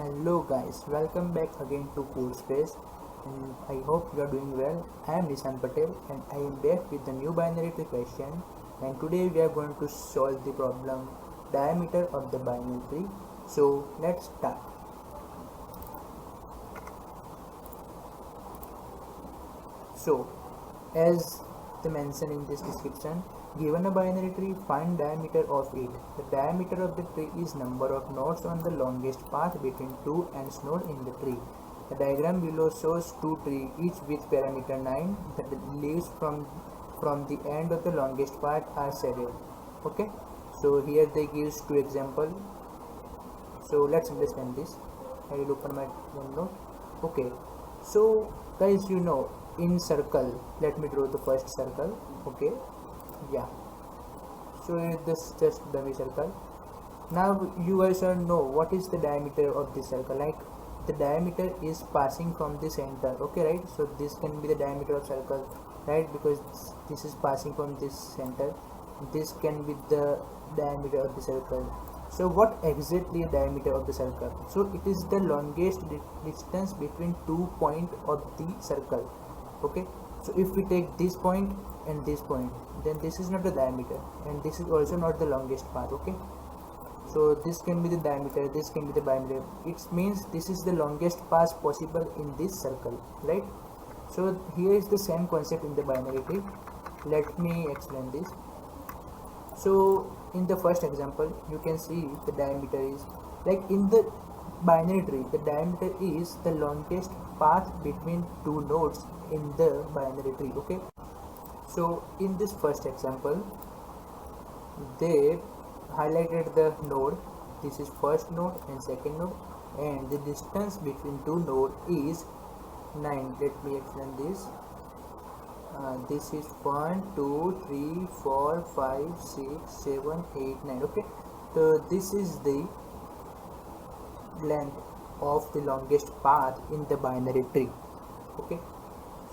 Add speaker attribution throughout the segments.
Speaker 1: Hello guys, welcome back again to CodeSpace and I hope you are doing well. I am Nishan Patel and I am back with the new binary tree question, and today we are going to solve the problem diameter of the binary tree. So let's start. So as the mention in this description, given a binary tree, find diameter of it. The diameter of the tree is number of nodes on the longest path between two ends node in the tree. The diagram below shows two trees, each with parameter 9. The leaves from the end of the longest path are shaded. Okay, so here they gives two example. So let's understand this. I will open my window. Okay, so guys, in circle, let me draw the first circle. Okay, yeah, so this just dummy circle. Now you guys should know what is the diameter of this circle. Like the diameter is passing from the center. Okay, right? So this can be the diameter of circle, right? Because this is passing from this center. This can be the diameter of the circle. So what exactly is diameter of the circle? So it is the longest distance between 2 points of the circle. Okay, so if we take this point and this point, then this is not the diameter and this is also not the longest path. Okay, so this can be the diameter, this can be the diameter. It means this is the longest path possible in this circle, right? So here is the same concept in the binary tree. Let me explain this. So in the first example, you can see the diameter is like in the binary tree, the diameter is the longest path between two nodes in the binary tree. Okay, so in this first example, they highlighted the node. This is first node and second node, and the distance between two nodes is 9. Let me explain this. This is 1 2 3 4 5 6 7 8 9. Okay, so this is the length of the longest path in the binary tree. Okay,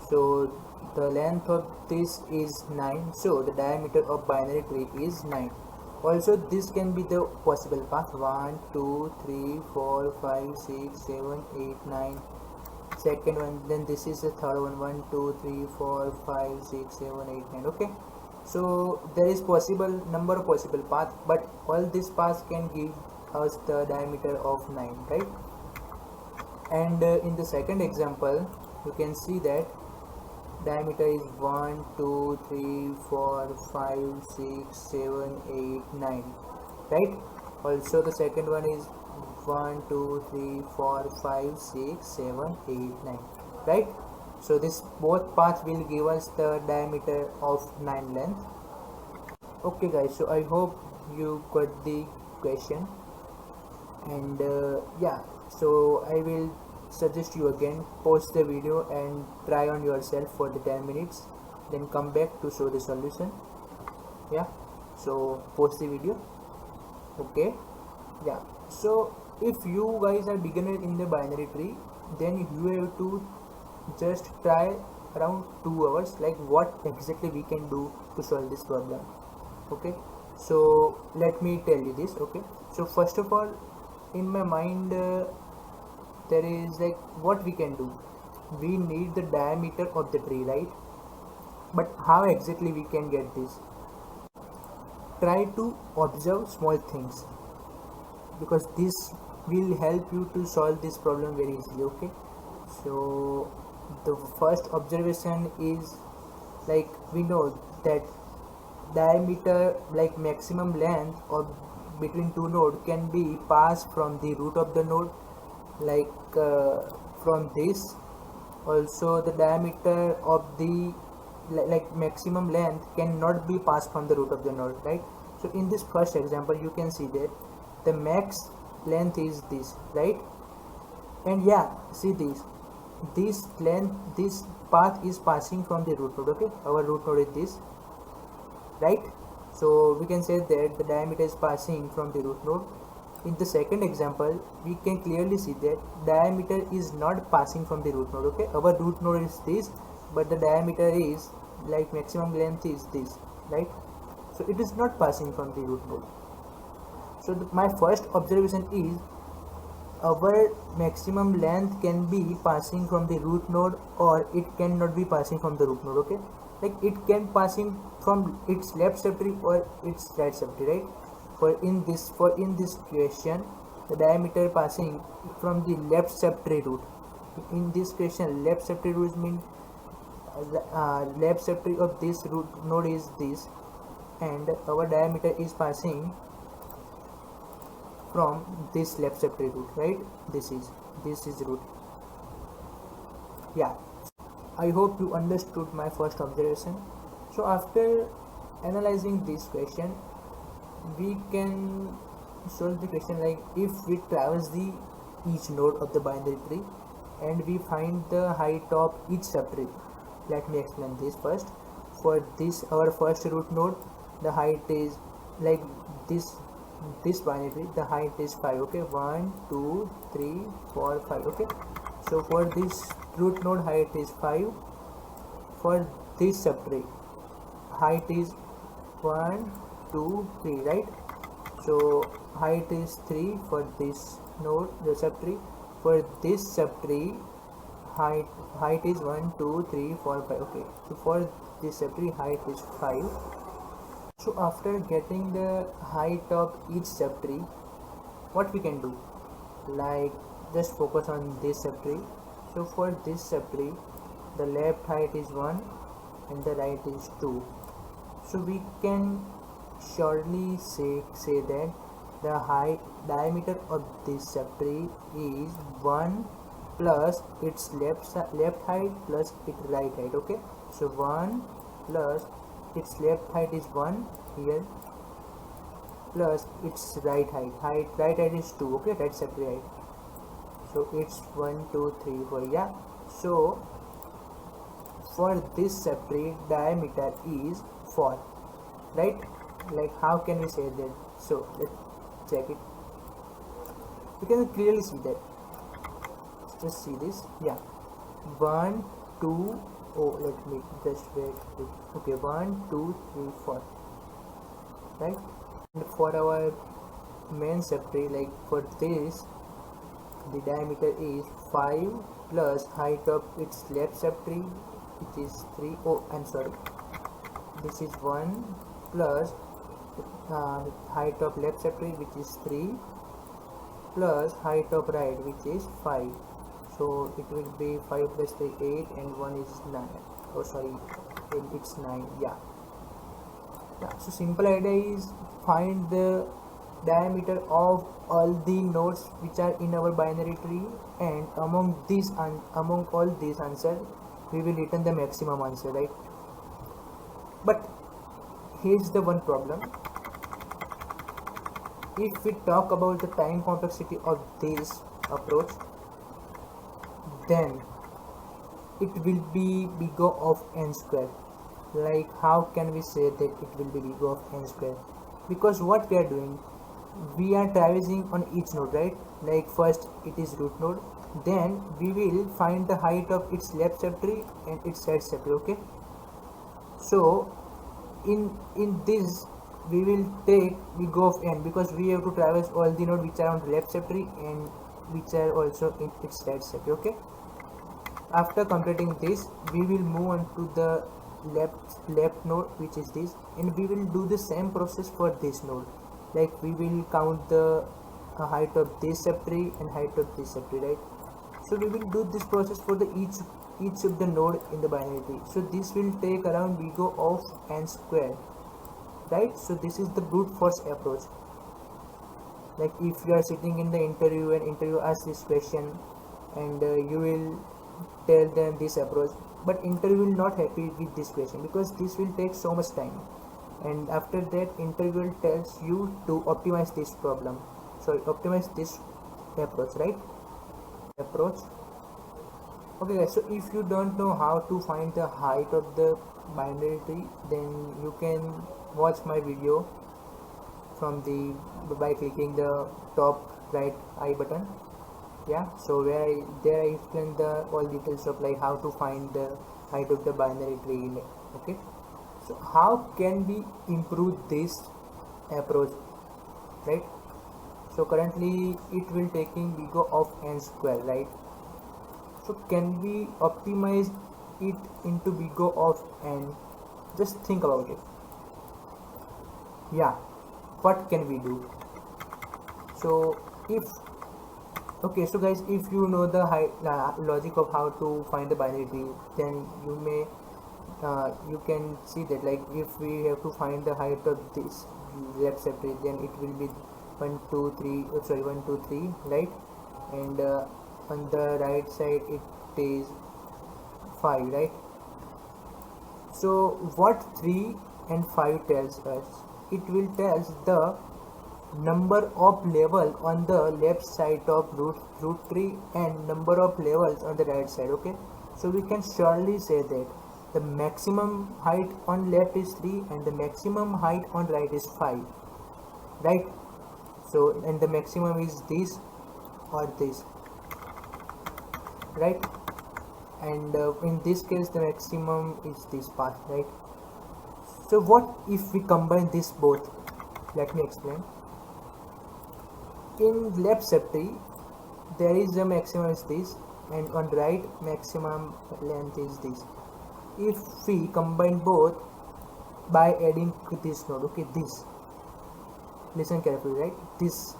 Speaker 1: so the length of this is 9, so the diameter of binary tree is 9. Also this can be the possible path 1 2 3 4 5 6 7 8 9. Second one, then this is the third one 1 2 3 4 5 6 7 8 9. Okay, so there is possible number of possible paths, but all these paths can give us the diameter of 9, right? And in the second example, you can see that diameter is 1 2 3 4 5 6 7 8 9, right? Also the second one is 1 2 3 4 5 6 7 8 9, right? So this both paths will give us the diameter of 9 length. Okay guys, so I hope you got the question, and yeah, so I will suggest you again pause the video and try on yourself for the 10 minutes, then come back to show the solution. Yeah, so pause the video. Okay, yeah, so if you guys are beginner in the binary tree, then you have to just try around 2 hours, like what exactly we can do to solve this problem. Okay, so let me tell you this. Okay, so first of all, in my mind there is like what we can do. We need the diameter of the tree, right? But how exactly we can get this? Try to observe small things, because this will help you to solve this problem very easily. Okay, so the first observation is, like, we know that diameter, like maximum length of between two nodes, can be passed from the root of the node, like from this. Also the diameter of the like maximum length cannot be passed from the root of the node, right? So in this first example, you can see that the max length is this, right? And yeah, see this length, this path is passing from the root node. Okay, our root node is this, right? So we can say that the diameter is passing from the root node. In the second example, we can clearly see that diameter is not passing from the root node. Okay, our root node is this, but the diameter is like maximum length is this, right? So it is not passing from the root node. So my first observation is our maximum length can be passing from the root node, or it cannot be passing from the root node. Okay, like it can passing from its left subtree or its right subtree, right? For in this question, the diameter passing from the left subtree root. In this question, left subtree root means left subtree of this root node is this, and our diameter is passing from this left subtree root, right? This is root. Yeah, I hope you understood my first observation. So after analyzing this question, we can solve the question like, if we traverse the each node of the binary tree and we find the height of each subtree. Let me explain this first. For this, our first root node, the height is like this binary tree, the height is 5. Okay, 1 2 3 4 5. Okay, so for this root node, height is 5. For this subtree, height is 1 2 3, right? So height is 3 for this node, the subtree. For this subtree, height is 1 2 3 4 5. Okay, so for this subtree, height is 5. So after getting the height of each subtree, what we can do, like just focus on this subtree. So for this subtree, the left height is 1 and the right is 2. So we can surely say that the diameter of this subtree is 1 plus its left height plus its right height. Okay, so 1 plus its left height is 1 here, plus its right height is 2. Okay, right subtree height, so it's 1 2 3 4. Yeah, so for this subtree, diameter is 4, right? Like, how can we say that? So let's check it. You can clearly see that. Just see this. Yeah, 1 2. Oh, let me just wait. Okay, 1 2 3 4, right? And for our main subtree, like for this, the diameter is 5 plus height of its left subtree, which is 3. Oh, I'm sorry, this is 1 plus height of left subtree, which is 3, plus height of right, which is 5. So it will be 5 plus 3 8, and 1 is 9. Oh sorry, it's 9. Yeah, so simple idea is find the diameter of all the nodes which are in our binary tree, and among all these answers, we will return the maximum answer, right? But here's the one problem. If we talk about the time complexity of this approach, then it will be big O of n square. Like, how can we say that it will be big O of n square? Because what we are doing, we are traversing on each node, right? Like first it is root node, then we will find the height of its left subtree and its right subtree. Okay, so in this we will take big O of n, because we have to traverse all the nodes which are on the left subtree and which are also in its right subtree. Okay, after completing this, we will move on to the left node, which is this, and we will do the same process for this node. Like, we will count the height of this subtree and height of this subtree, right? So we will do this process for the each of the node in the binary tree. So this will take around big O of n square, right? So this is the brute force approach. Like, if you are sitting in the interview and interview asks this question, and you will tell them this approach, but interview will not happy with this question, because this will take so much time, and after that interview tells you to optimize this optimize this approach, right? Okay guys, so if you don't know how to find the height of the binary tree, then you can watch my video by clicking the top right I button. Yeah, so there I explain the all details of like how to find the height of the binary tree. Okay, so how can we improve this approach, right? So currently it will taking big O of n square, right? So can we optimize it into big O of n? Just think about it. Yeah, what can we do? So if okay, so guys, if you know the logic of how to find the binary tree, then you can see that, like, if we have to find the height of this left subtree, then it will be 1 2 3 sorry 1 2 3, right? And on the right side it is 5, right? So what 3 and 5 tells us? It will tells the number of level on the left side of root tree and number of levels on the right side. Okay, so we can surely say that the maximum height on left is 3 and the maximum height on right is 5, right? So and the maximum is this or this, right? And in this case the maximum is this path, right? So what if we combine this both? Let me explain. In left subtree there is a maximum is this, and on right maximum length is this. If we combine both by adding this node, okay, this, listen carefully, right? This,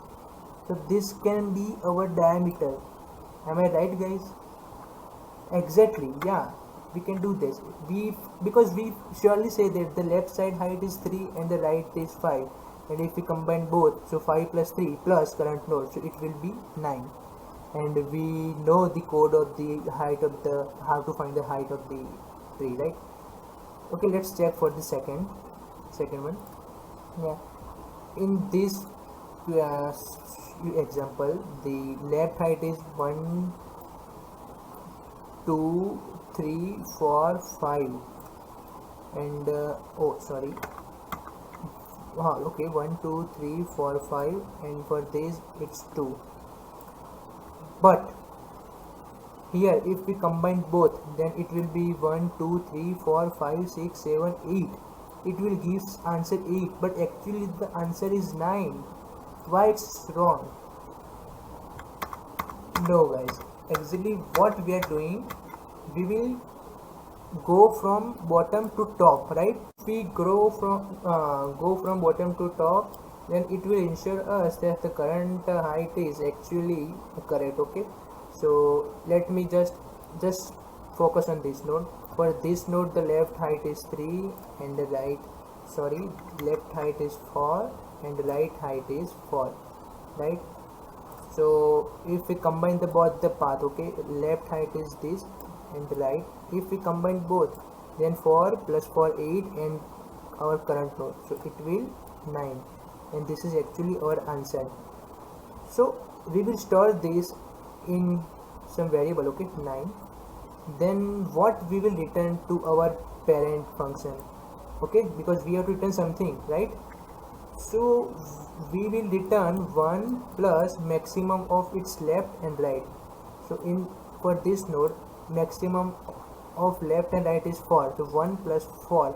Speaker 1: so this can be our diameter. Am I right, guys? Exactly, yeah, we can do this. Because we surely say that the left side height is 3 and the right is 5, and if we combine both, so 5 plus 3 plus current node, so it will be 9. And we know the code of the height of the how to find the height of the tree, right? Okay, let's check for the second one. Yeah, in this example, the left height is 1 2 3 4 5, and okay, 1 2 3 4 5, and for this it's 2. But here if we combine both, then it will be 1 2 3 4 5 6 7 8. It will give answer 8, but actually the answer is 9. Why it's wrong? No, guys, actually what we are doing, we will go from bottom to top, right? If we go from bottom to top, then it will ensure us that the current height is actually correct. Okay, so let me just focus on this node. For this node the left height is 3 and the left height is 4 and the right height is 4, right? So if we combine both the path, okay, left height is this and the right, if we combine both, then 4 plus 4 8 and our current node, so it will 9, and this is actually our answer. So we will store this in some variable, okay, 9. Then what we will return to our parent function, okay, because we have to return something, right? So we will return 1 plus maximum of its left and right. So for this node, maximum of left and right is 4, so 1 plus 4.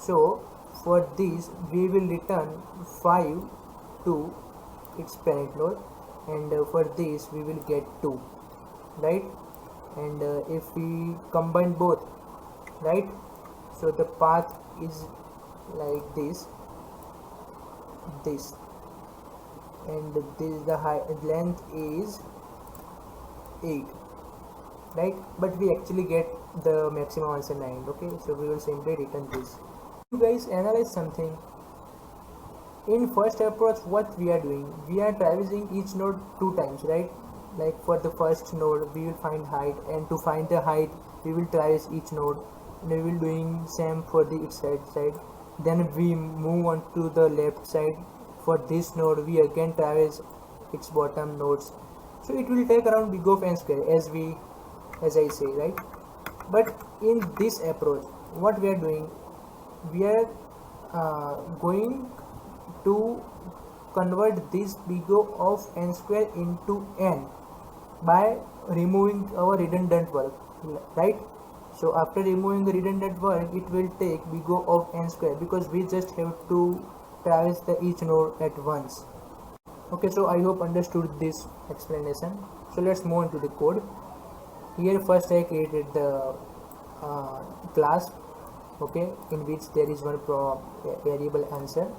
Speaker 1: So for this we will return 5 to its parent node, and for this we will get 2, right? And if we combine both, right, so the path is like this, and this the length is 8, right? But we actually get the maximum answer 9. Okay, so we will simply return this. You guys analyze something. In first approach, what we are doing, we are traversing each node 2 times, right? Like for the first node we will find height, and to find the height we will traverse each node, and we will doing same for the its right side. Then we move on to the left side. For this node we again traverse its bottom nodes, so it will take around big of n square, as I say, right? But in this approach, what we are doing, we are going to convert this big O of n square into n by removing our redundant work, right? So after removing the redundant work, it will take big O of n square, because we just have to traverse each node at once. Okay, so I hope understood this explanation. So let's move on to the code. Here first I created the class, okay, in which there is one variable answer,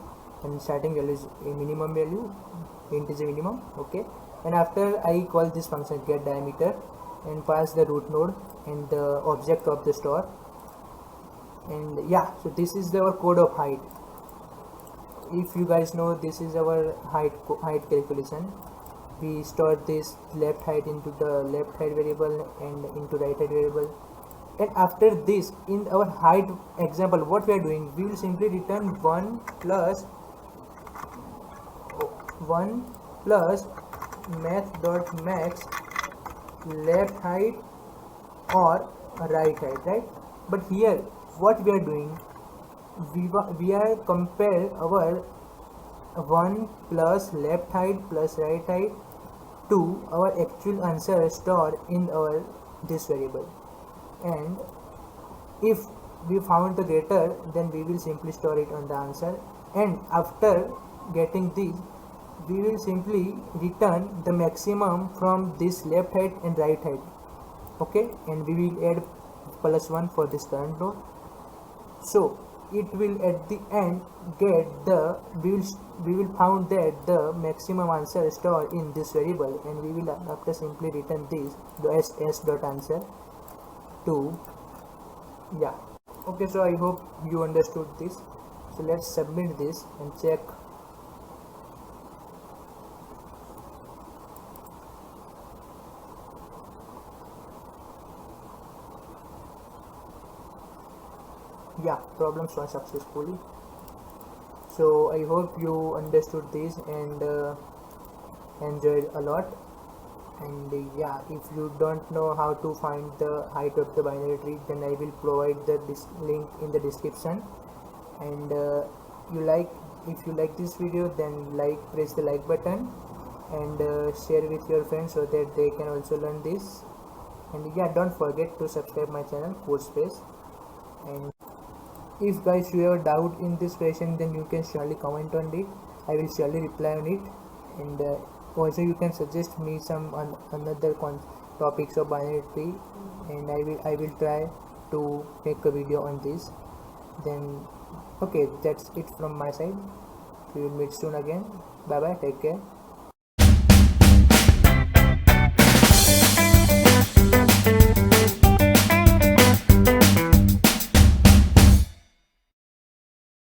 Speaker 1: and starting value is a minimum value, integer minimum, okay. And after I call this function get diameter and pass the root node and the object of the store. And yeah, so this is our code of height. If you guys know, this is our height calculation. We store this left height into the left height variable and into right height variable. And after this, in our height example, what we are doing, we will simply return 1 plus math.max left height or right height, right? But here what we are doing, we are compare our 1 plus left height plus right height to our actual answer stored in our this variable. And if we found the greater, then we will simply store it on the answer, and after getting this, we will simply return the maximum from this left height and right height, okay. And we will add +1 for this current node. So it will at the end get the, we will found that the maximum answer stored in this variable, and we will after simply return this the s dot answer to, yeah. Okay, so I hope you understood this. So let's submit this and check. Yeah, problem solved successfully. So I hope you understood this and enjoyed a lot. And yeah, if you don't know how to find the height of the binary tree, then I will provide the link in the description. And if you like this video, then press the like button and share with your friends so that they can also learn this. And yeah, don't forget to subscribe my channel CodeSpace. And if guys you have a doubt in this question, then you can surely comment on it. I will surely reply on it. And also you can suggest me some another topics of binary tree, and I will try to make a video on this. Then okay, that's it from my side. We will meet soon again. Bye bye, take care.